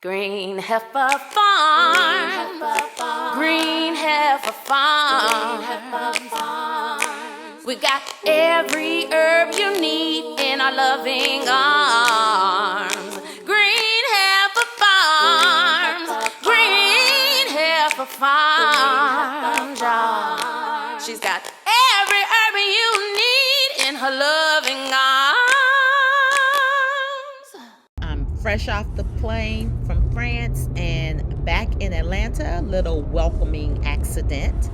Green Heffa Farm, Green Heffa Farm. We got every herb you need in our loving arms. Green Heffa Farms, Green Heffa Farms. She's got every herb you need in her loving arms. I'm fresh off the plane from France and back in Atlanta. A little welcoming accident.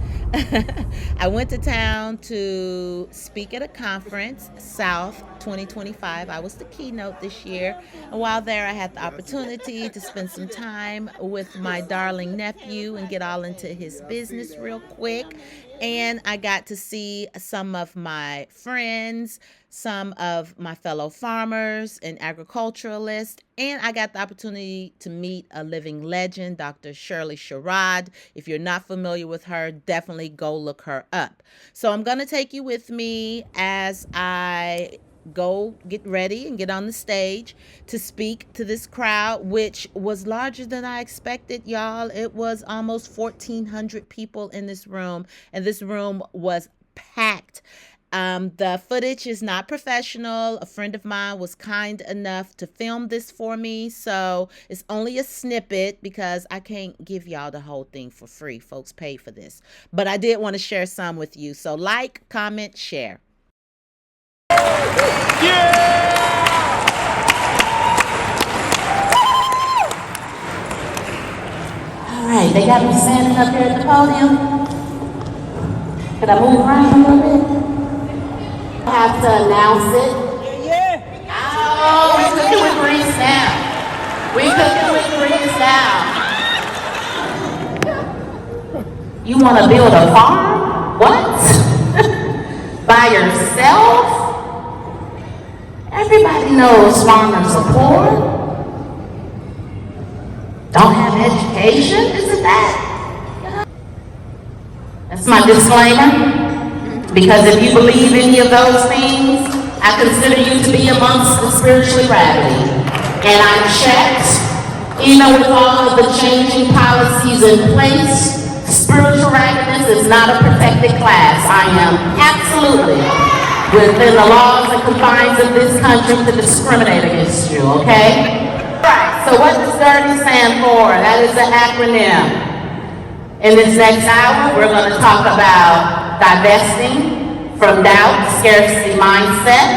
I went to town to speak at a conference, SOWTH 2025. I was the keynote this year. And while there, I had the opportunity to spend some time with my darling nephew and get all into his business real quick. And I got to see some of my friends, some of my fellow farmers and agriculturalists, and I got the opportunity to meet a living legend, Dr. Shirley Sherrod. If you're not familiar with her, definitely go look her up. So I'm going to take you with me as I go get ready and get on the stage to speak to this crowd, which was larger than I expected, y'all. It was almost 1,400 people in this room, and this room was packed. The footage is not professional. A friend of mine was kind enough to film this for me, so it's only a snippet because I can't give y'all the whole thing for free. Folks pay for this, but I did want to share some with you. So like, comment, share. Yeah! All right, they got me standing up here at the podium. Could I move around a little bit? I have to announce it. Yeah! Oh, we could do it Greece now. We could do it Greece now. You want to build a farm? What? By yourself? Everybody knows farmers are poor, don't have education, isn't that? That's my disclaimer, because if you believe any of those things, I consider you to be amongst the spiritually raggedy. And I checked, even with all of the changing policies in place, spiritual raggedness is not a protected class. I am absolutely within the laws and confines of this country to discriminate against you, okay? Right, so what does D.I.R.T.Y stand for? That is an acronym. In this next hour, we're going to talk about divesting from doubt, scarcity mindset.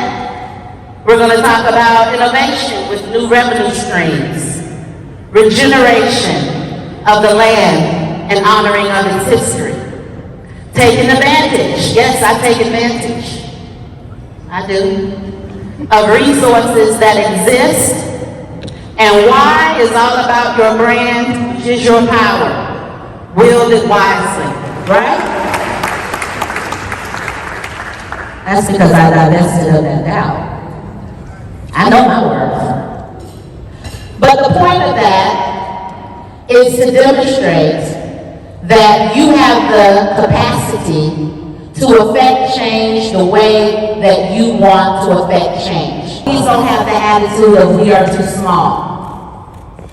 We're going to talk about innovation with new revenue streams, regeneration of the land and honoring of its history. Taking advantage, yes, I take advantage. I do, of resources that exist, and why is all about your brand, which is your power. Wield it wisely, right? That's because I divested of that doubt. I know my worth. But the point of that is to demonstrate that you have the capacity to affect change the way that you want to affect change. Please don't have the attitude of we are too small.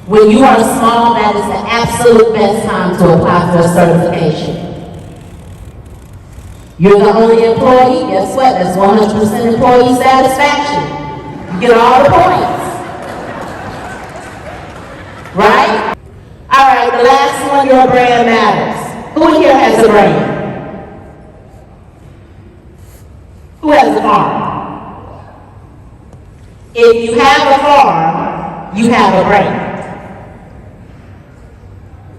When you are small, that is the absolute best time to apply for a certification. You're the only employee, guess what? That's 100% employee satisfaction. You get all the points. Right? All right, the last one, your brand matters. Who in here has a brand? Who has a farm? If you have a farm, you have a brand.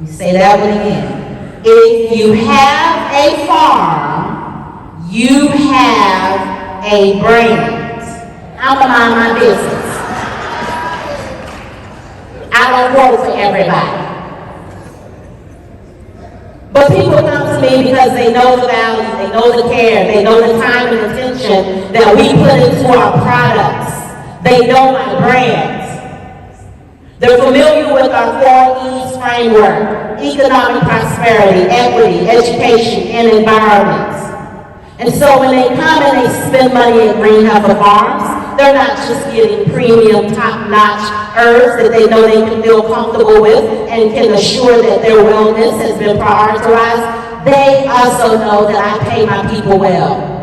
You say that one again. If you have a farm, you have a brand. I'm gonna mind my business. I don't work for everybody. But people come to me because they know the value, they know the care, they know the time and attention that we put into our products. They know my brand. They're familiar with our 4 E's framework: economic prosperity, equity, education, and environment. And so when they come and they spend money at Green Heffa Farms, they're not just getting premium, top-notch herbs that they know they can feel comfortable with and can assure that their wellness has been prioritized. They also know that I pay my people well.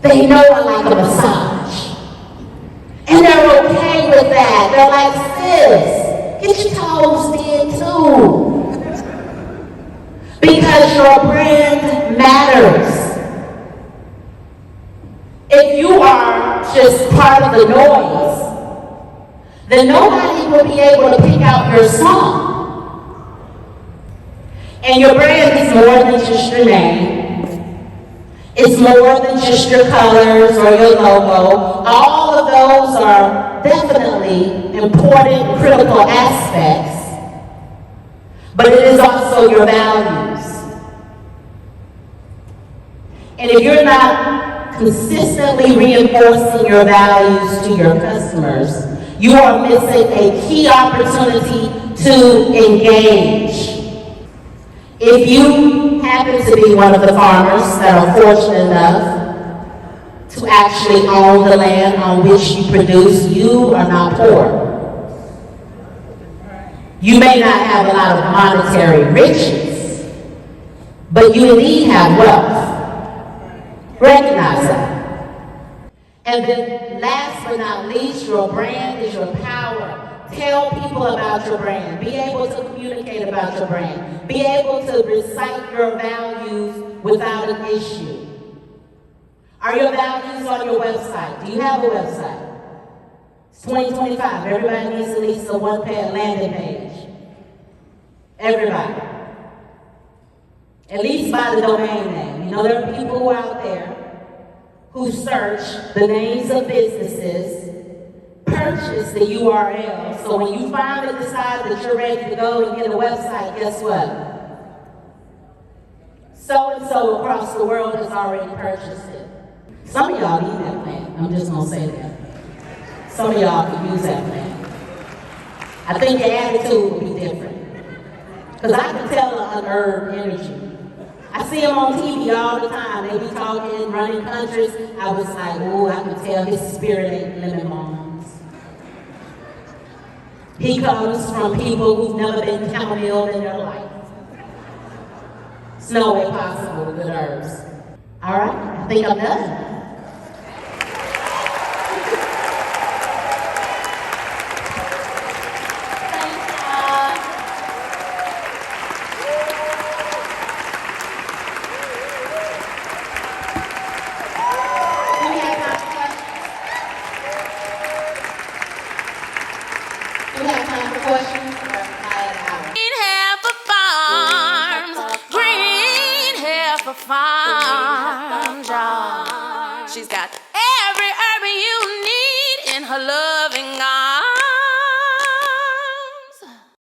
They know I like a massage. And they're okay with that. They're like, sis, get your toes did too. Because your brand matters. If you are just part of the noise, then nobody will be able to pick out your song. And your brand is more than just your name. It's more than just your colors or your logo. All of those are definitely important, critical aspects. But it is also your values. And if you're not consistently reinforcing your values to your customers, you are missing a key opportunity to engage. If you happen to be one of the farmers that are fortunate enough to actually own the land on which you produce, you are not poor. You may not have a lot of monetary riches, but you indeed have wealth. Recognize that. And then last but not least, your brand is your power. Tell people about your brand. Be able to communicate about your brand. Be able to recite your values without an issue. Are your values on your website? Do you have a website? It's 2025. Everybody needs at least a one-page landing page. Everybody. At least by the domain name. You know, there are people who are out there who search the names of businesses, purchase the URL, so when you finally decide that you're ready to go and get a website, guess what? So-and-so across the world has already purchased it. Some of y'all need that plan. I'm just going to say that. Some of y'all can use that plan. I think your attitude will be different. Because I can tell an unheard energy. I see him on TV all the time. They be talking, running countries. I was like, ooh, I can tell his spirit ain't lemon bombs. He comes from people who've never been chamomile in their life. It's no way possible with good herbs. All right, I think I'm done. She's got every herb you need in her loving arms.